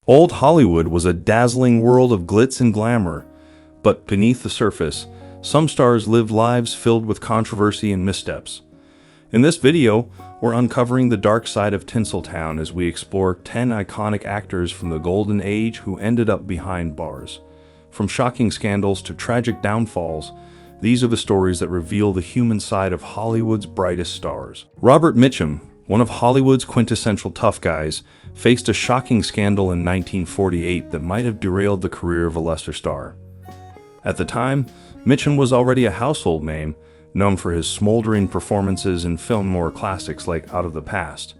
Old Hollywood was a dazzling world of glitz and glamour, but beneath the surface, some stars lived lives filled with controversy and missteps. In this video, we're uncovering the dark side of Tinseltown as we explore 10 iconic actors from the golden age who ended up behind bars. From shocking scandals to tragic downfalls, these are the stories that reveal the human side of Hollywood's brightest stars. Robert Mitchum, one of Hollywood's quintessential tough guys, faced a shocking scandal in 1948 that might have derailed the career of a lesser star. At the time, Mitchum was already a household name, known for his smoldering performances in film noir classics like Out of the Past.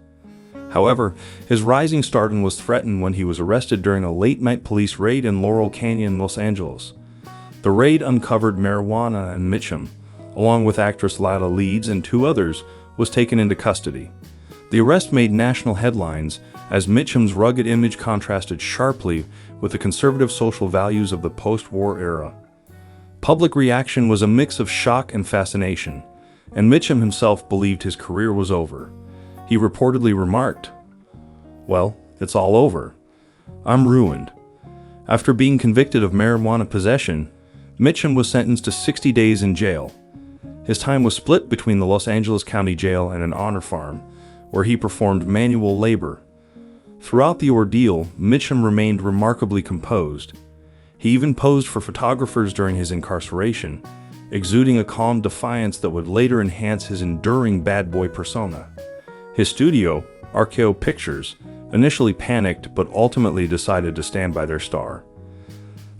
However, his rising stardom was threatened when he was arrested during a late-night police raid in Laurel Canyon, Los Angeles. The raid uncovered marijuana, and Mitchum, along with actress Lana Leeds and two others, was taken into custody. The arrest made national headlines as Mitchum's rugged image contrasted sharply with the conservative social values of the post-war era. Public reaction was a mix of shock and fascination, and Mitchum himself believed his career was over. He reportedly remarked, "Well, it's all over. I'm ruined." After being convicted of marijuana possession, Mitchum was sentenced to 60 days in jail. His time was split between the Los Angeles County Jail and an honor farm, where he performed manual labor. Throughout the ordeal, Mitchum remained remarkably composed. He even posed for photographers during his incarceration, exuding a calm defiance that would later enhance his enduring bad boy persona. His studio, RKO Pictures, initially panicked but ultimately decided to stand by their star.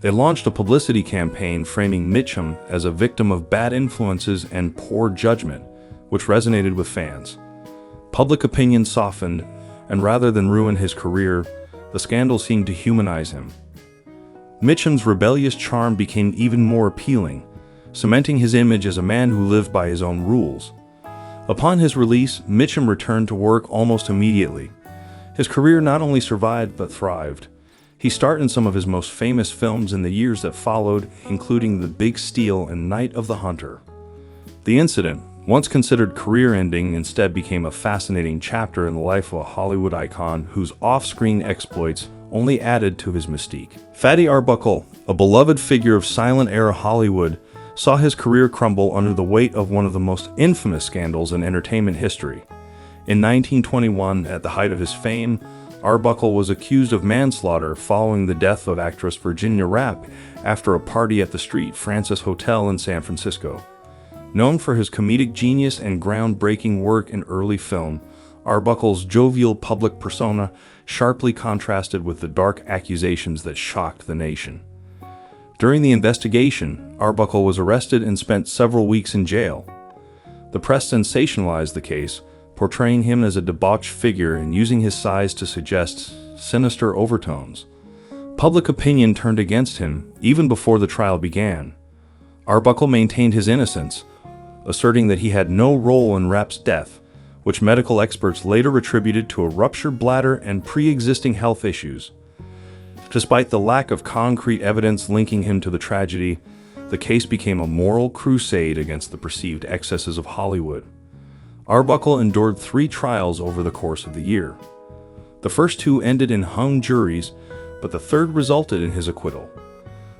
They launched a publicity campaign framing Mitchum as a victim of bad influences and poor judgment, which resonated with fans. Public opinion softened, and rather than ruin his career, the scandal seemed to humanize him. Mitchum's rebellious charm became even more appealing, cementing his image as a man who lived by his own rules. Upon his release, Mitchum returned to work almost immediately. His career not only survived but thrived. He starred in some of his most famous films in the years that followed, including The Big Steal and Night of the Hunter. The incident, once considered career-ending, instead became a fascinating chapter in the life of a Hollywood icon whose off-screen exploits only added to his mystique. Fatty Arbuckle, a beloved figure of silent-era Hollywood, saw his career crumble under the weight of one of the most infamous scandals in entertainment history. In 1921, at the height of his fame, Arbuckle was accused of manslaughter following the death of actress Virginia Rappe after a party at the Street Francis Hotel in San Francisco. Known for his comedic genius and groundbreaking work in early film, Arbuckle's jovial public persona sharply contrasted with the dark accusations that shocked the nation. During the investigation, Arbuckle was arrested and spent several weeks in jail. The press sensationalized the case, portraying him as a debauched figure and using his size to suggest sinister overtones. Public opinion turned against him even before the trial began. Arbuckle maintained his innocence, asserting that he had no role in Rappe's death, which medical experts later attributed to a ruptured bladder and pre-existing health issues. Despite the lack of concrete evidence linking him to the tragedy, the case became a moral crusade against the perceived excesses of Hollywood. Arbuckle endured 3 trials over the course of the year. The first 2 ended in hung juries, but the third resulted in his acquittal.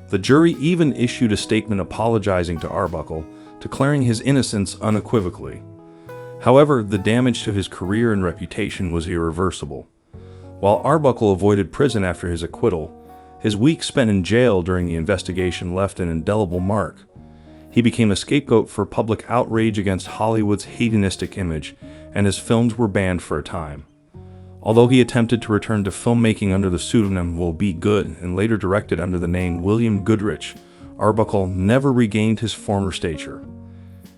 The jury even issued a statement apologizing to Arbuckle, declaring his innocence unequivocally. However, the damage to his career and reputation was irreversible. While Arbuckle avoided prison after his acquittal, his weeks spent in jail during the investigation left an indelible mark. He became a scapegoat for public outrage against Hollywood's hedonistic image, and his films were banned for a time. Although he attempted to return to filmmaking under the pseudonym Will Be Good and later directed under the name William Goodrich, Arbuckle never regained his former stature.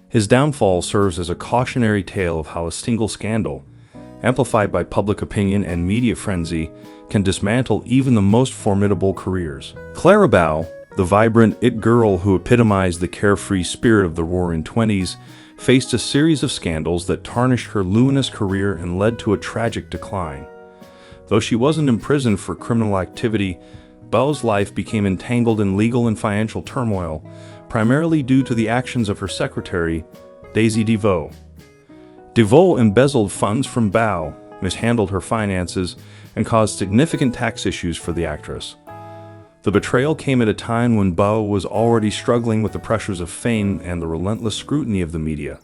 His downfall serves as a cautionary tale of how a single scandal, amplified by public opinion and media frenzy, can dismantle even the most formidable careers. Clara Bow, the vibrant it girl who epitomized the carefree spirit of the Roaring '20s, faced a series of scandals that tarnished her luminous career and led to a tragic decline. Though she wasn't imprisoned for criminal activity, Bow's life became entangled in legal and financial turmoil, primarily due to the actions of her secretary, Daisy DeVoe. DeVoe embezzled funds from Bow, mishandled her finances, and caused significant tax issues for the actress. The betrayal came at a time when Bow was already struggling with the pressures of fame and the relentless scrutiny of the media.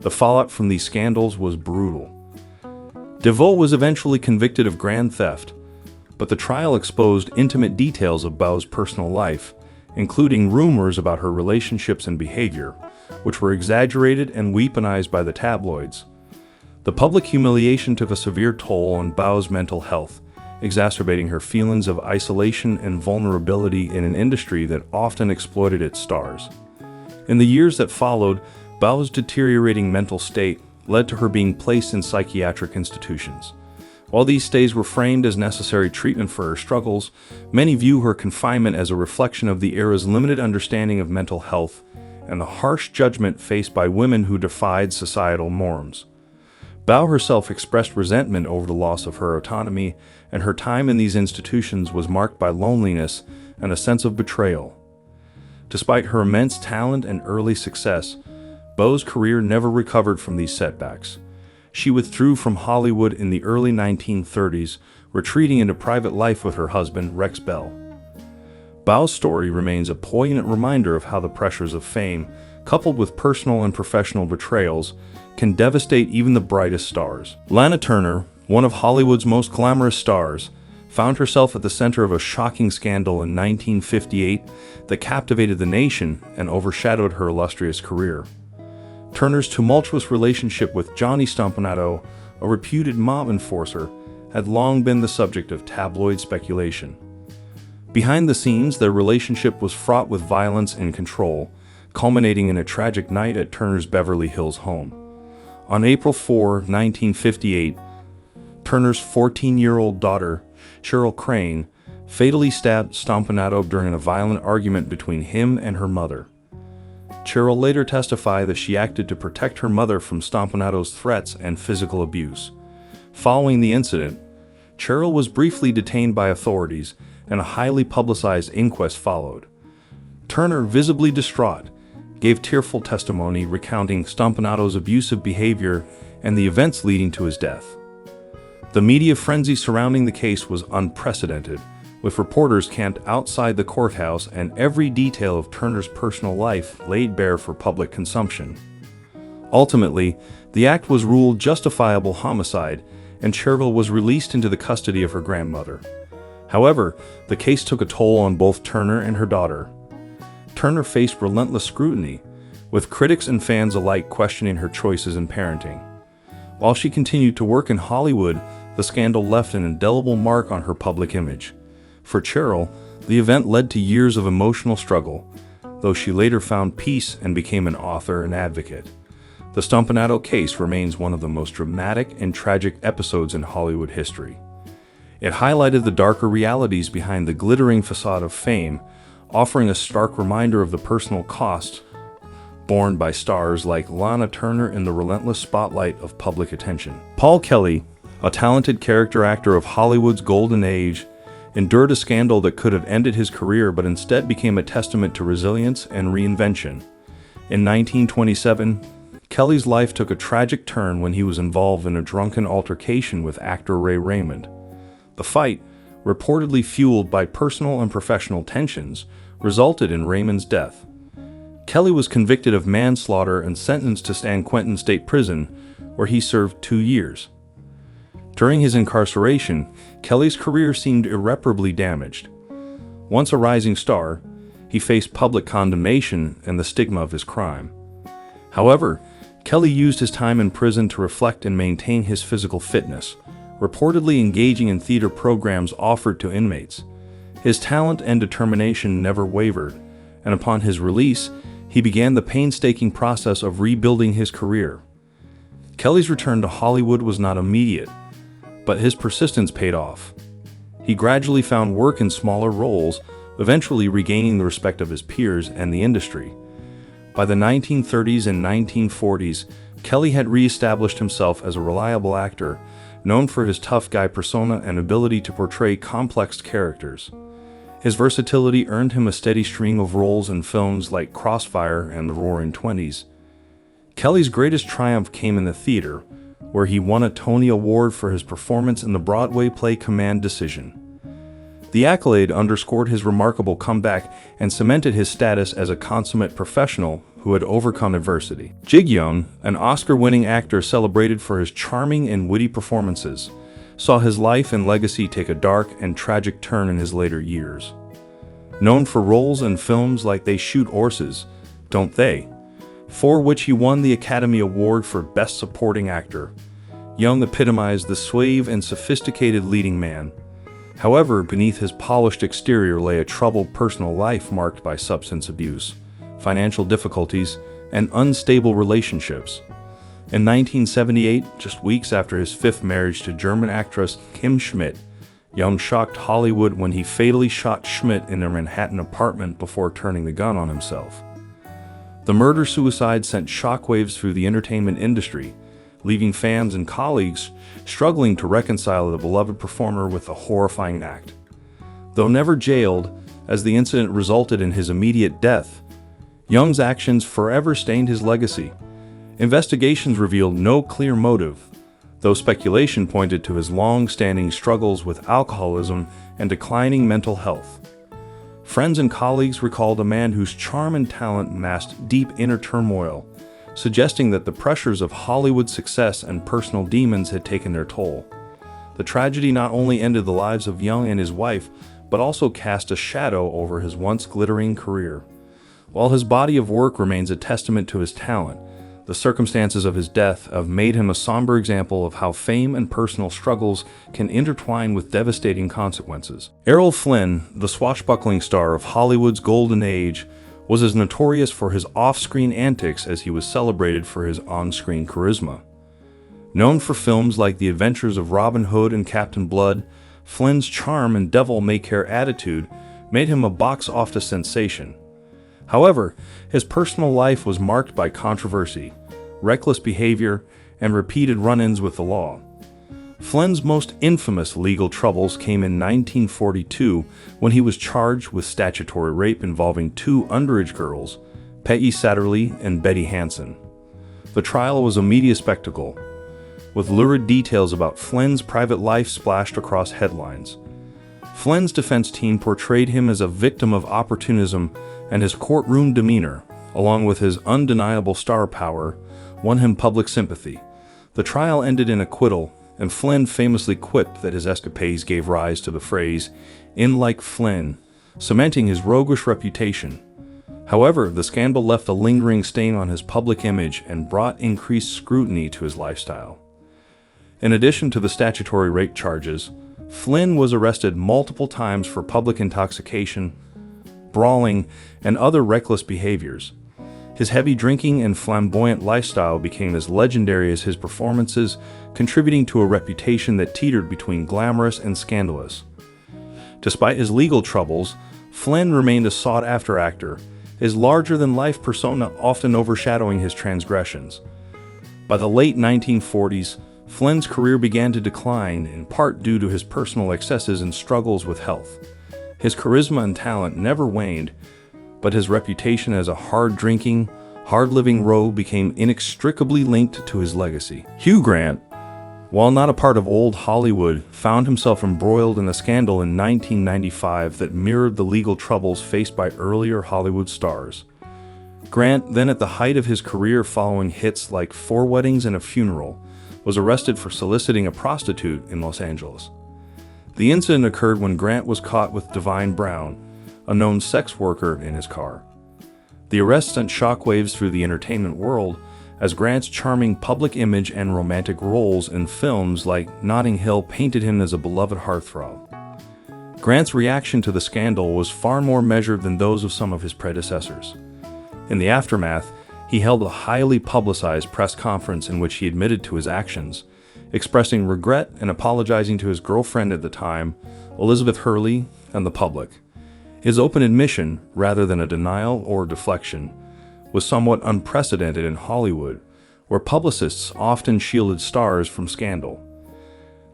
The fallout from these scandals was brutal. DeVoe was eventually convicted of grand theft, but the trial exposed intimate details of Bow's personal life, including rumors about her relationships and behavior, which were exaggerated and weaponized by the tabloids. The public humiliation took a severe toll on Bow's mental health, exacerbating her feelings of isolation and vulnerability in an industry that often exploited its stars. In the years that followed, Bow's deteriorating mental state led to her being placed in psychiatric institutions. While these stays were framed as necessary treatment for her struggles, many view her confinement as a reflection of the era's limited understanding of mental health and the harsh judgment faced by women who defied societal norms. Bow herself expressed resentment over the loss of her autonomy, and her time in these institutions was marked by loneliness and a sense of betrayal. Despite her immense talent and early success, Bow's career never recovered from these setbacks. She withdrew from Hollywood in the early 1930s, retreating into private life with her husband, Rex Bell. Bow's story remains a poignant reminder of how the pressures of fame, coupled with personal and professional betrayals, can devastate even the brightest stars. Lana Turner, one of Hollywood's most glamorous stars, found herself at the center of a shocking scandal in 1958 that captivated the nation and overshadowed her illustrious career. Turner's tumultuous relationship with Johnny Stompanato, a reputed mob enforcer, had long been the subject of tabloid speculation. Behind the scenes, their relationship was fraught with violence and control, culminating in a tragic night at Turner's Beverly Hills home. On April 4, 1958, Turner's 14-year-old daughter, Cheryl Crane, fatally stabbed Stompanato during a violent argument between him and her mother. Cheryl later testified that she acted to protect her mother from Stompanato's threats and physical abuse. Following the incident, Cheryl was briefly detained by authorities, and a highly publicized inquest followed. Turner, visibly distraught, gave tearful testimony recounting Stompanato's abusive behavior and the events leading to his death. The media frenzy surrounding the case was unprecedented, with reporters camped outside the courthouse and every detail of Turner's personal life laid bare for public consumption. Ultimately, the act was ruled justifiable homicide, and Cheryl was released into the custody of her grandmother. However, the case took a toll on both Turner and her daughter. Turner faced relentless scrutiny, with critics and fans alike questioning her choices in parenting. While she continued to work in Hollywood, the scandal left an indelible mark on her public image. For Cheryl, the event led to years of emotional struggle, though she later found peace and became an author and advocate. The Stompanato case remains one of the most dramatic and tragic episodes in Hollywood history. It highlighted the darker realities behind the glittering facade of fame, offering a stark reminder of the personal cost borne by stars like Lana Turner in the relentless spotlight of public attention. Paul Kelly, a talented character actor of Hollywood's golden age, endured a scandal that could have ended his career but instead became a testament to resilience and reinvention. In 1927, Kelly's life took a tragic turn when he was involved in a drunken altercation with actor Ray Raymond. The fight, reportedly fueled by personal and professional tensions, resulted in Raymond's death. Kelly was convicted of manslaughter and sentenced to San Quentin State Prison, where he served 2 years. During his incarceration, Kelly's career seemed irreparably damaged. Once a rising star, he faced public condemnation and the stigma of his crime. However, Kelly used his time in prison to reflect and maintain his physical fitness, reportedly engaging in theater programs offered to inmates. His talent and determination never wavered, and upon his release, he began the painstaking process of rebuilding his career. Kelly's return to Hollywood was not immediate, but his persistence paid off. He gradually found work in smaller roles, eventually regaining the respect of his peers and the industry. By the 1930s and 1940s, Kelly had re-established himself as a reliable actor, known for his tough guy persona and ability to portray complex characters. His versatility earned him a steady stream of roles in films like Crossfire and The Roaring Twenties. Kelly's greatest triumph came in the theater, where he won a Tony Award for his performance in the Broadway play Command Decision. The accolade underscored his remarkable comeback and cemented his status as a consummate professional who had overcome adversity. Ji-yeon, an Oscar-winning actor celebrated for his charming and witty performances, saw his life and legacy take a dark and tragic turn in his later years. Known for roles in films like They Shoot Horses, Don't They?, for which he won the Academy Award for Best Supporting Actor, Young epitomized the suave and sophisticated leading man. However, beneath his polished exterior lay a troubled personal life marked by substance abuse, financial difficulties, and unstable relationships. In 1978, just weeks after his fifth marriage to German actress Kim Schmidt, Young shocked Hollywood when he fatally shot Schmidt in their Manhattan apartment before turning the gun on himself. The murder-suicide sent shockwaves through the entertainment industry, leaving fans and colleagues struggling to reconcile the beloved performer with the horrifying act. Though never jailed, as the incident resulted in his immediate death, Young's actions forever stained his legacy. Investigations revealed no clear motive, though speculation pointed to his long-standing struggles with alcoholism and declining mental health. Friends and colleagues recalled a man whose charm and talent masked deep inner turmoil, suggesting that the pressures of Hollywood success and personal demons had taken their toll. The tragedy not only ended the lives of Young and his wife, but also cast a shadow over his once glittering career. While his body of work remains a testament to his talent, the circumstances of his death have made him a somber example of how fame and personal struggles can intertwine with devastating consequences. Errol Flynn, the swashbuckling star of Hollywood's golden age, was as notorious for his off-screen antics as he was celebrated for his on-screen charisma. Known for films like The Adventures of Robin Hood and Captain Blood, Flynn's charm and devil-may-care attitude made him a box-office sensation. However, his personal life was marked by controversy, reckless behavior, and repeated run-ins with the law. Flynn's most infamous legal troubles came in 1942 when he was charged with statutory rape involving two underage girls, Peggy Satterlee and Betty Hansen. The trial was a media spectacle, with lurid details about Flynn's private life splashed across headlines. Flynn's defense team portrayed him as a victim of opportunism, and his courtroom demeanor, along with his undeniable star power, won him public sympathy. The trial ended in acquittal, and Flynn famously quipped that his escapades gave rise to the phrase, "in like Flynn," cementing his roguish reputation. However, the scandal left a lingering stain on his public image and brought increased scrutiny to his lifestyle. In addition to the statutory rape charges, Flynn was arrested multiple times for public intoxication, brawling, and other reckless behaviors. His heavy drinking and flamboyant lifestyle became as legendary as his performances, contributing to a reputation that teetered between glamorous and scandalous. Despite his legal troubles, Flynn remained a sought-after actor, his larger-than-life persona often overshadowing his transgressions. By the late 1940s, Flynn's career began to decline, in part due to his personal excesses and struggles with health. His charisma and talent never waned, but his reputation as a hard-drinking, hard-living rogue became inextricably linked to his legacy. Hugh Grant, while not a part of old Hollywood, found himself embroiled in a scandal in 1995 that mirrored the legal troubles faced by earlier Hollywood stars. Grant, then at the height of his career following hits like Four Weddings and a Funeral, was arrested for soliciting a prostitute in Los Angeles. The incident occurred when Grant was caught with Divine Brown, a known sex worker, in his car. The arrest sent shockwaves through the entertainment world, as Grant's charming public image and romantic roles in films like Notting Hill painted him as a beloved heartthrob. Grant's reaction to the scandal was far more measured than those of some of his predecessors. In the aftermath, he held a highly publicized press conference in which he admitted to his actions, expressing regret and apologizing to his girlfriend at the time, Elizabeth Hurley, and the public. His open admission, rather than a denial or deflection, was somewhat unprecedented in Hollywood, where publicists often shielded stars from scandal.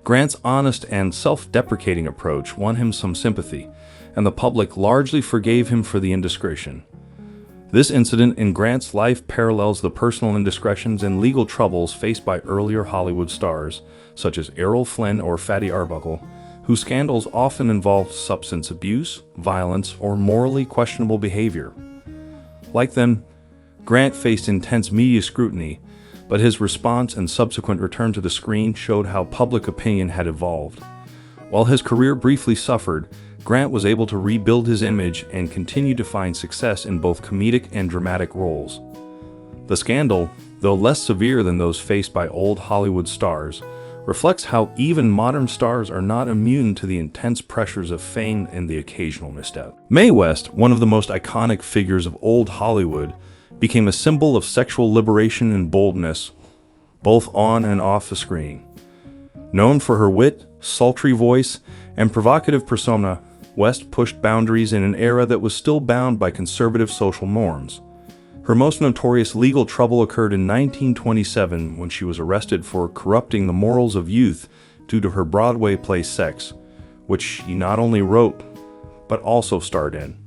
Grant's honest and self-deprecating approach won him some sympathy, and the public largely forgave him for the indiscretion. This incident in Grant's life parallels the personal indiscretions and legal troubles faced by earlier Hollywood stars, such as Errol Flynn or Fatty Arbuckle, whose scandals often involved substance abuse, violence, or morally questionable behavior. Like them, Grant faced intense media scrutiny, but his response and subsequent return to the screen showed how public opinion had evolved. While his career briefly suffered, Grant was able to rebuild his image and continue to find success in both comedic and dramatic roles. The scandal, though less severe than those faced by old Hollywood stars, reflects how even modern stars are not immune to the intense pressures of fame and the occasional misstep. Mae West, one of the most iconic figures of old Hollywood, became a symbol of sexual liberation and boldness, both on and off the screen. Known for her wit, sultry voice, and provocative persona, West pushed boundaries in an era that was still bound by conservative social norms. Her most notorious legal trouble occurred in 1927 when she was arrested for corrupting the morals of youth due to her Broadway play Sex, which she not only wrote, but also starred in.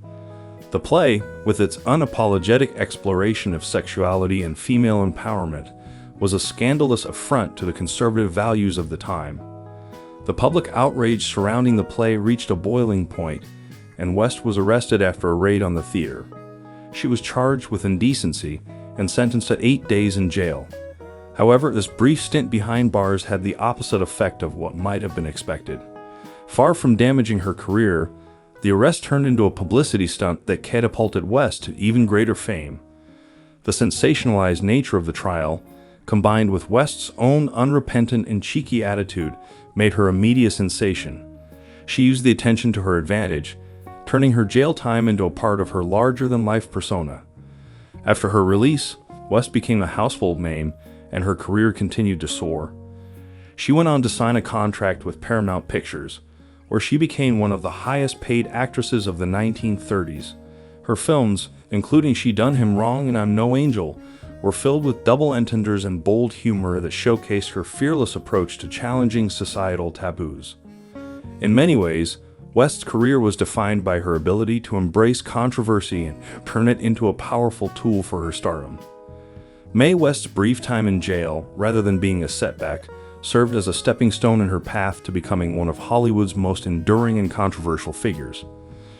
The play, with its unapologetic exploration of sexuality and female empowerment, was a scandalous affront to the conservative values of the time. The public outrage surrounding the play reached a boiling point, and West was arrested after a raid on the theater. She was charged with indecency and sentenced to 8 days in jail. However, this brief stint behind bars had the opposite effect of what might have been expected. Far from damaging her career, the arrest turned into a publicity stunt that catapulted West to even greater fame. The sensationalized nature of the trial, combined with West's own unrepentant and cheeky attitude, made her a media sensation. She used the attention to her advantage, turning her jail time into a part of her larger-than-life persona. After her release, West became a household name, and her career continued to soar. She went on to sign a contract with Paramount Pictures, where she became one of the highest-paid actresses of the 1930s. Her films, including She Done Him Wrong and I'm No Angel, were filled with double entendres and bold humor that showcased her fearless approach to challenging societal taboos. In many ways, West's career was defined by her ability to embrace controversy and turn it into a powerful tool for her stardom. Mae West's brief time in jail, rather than being a setback, served as a stepping stone in her path to becoming one of Hollywood's most enduring and controversial figures.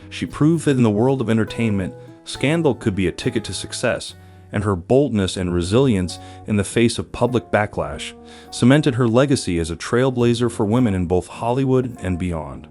She proved that in the world of entertainment, scandal could be a ticket to success, and her boldness and resilience in the face of public backlash cemented her legacy as a trailblazer for women in both Hollywood and beyond.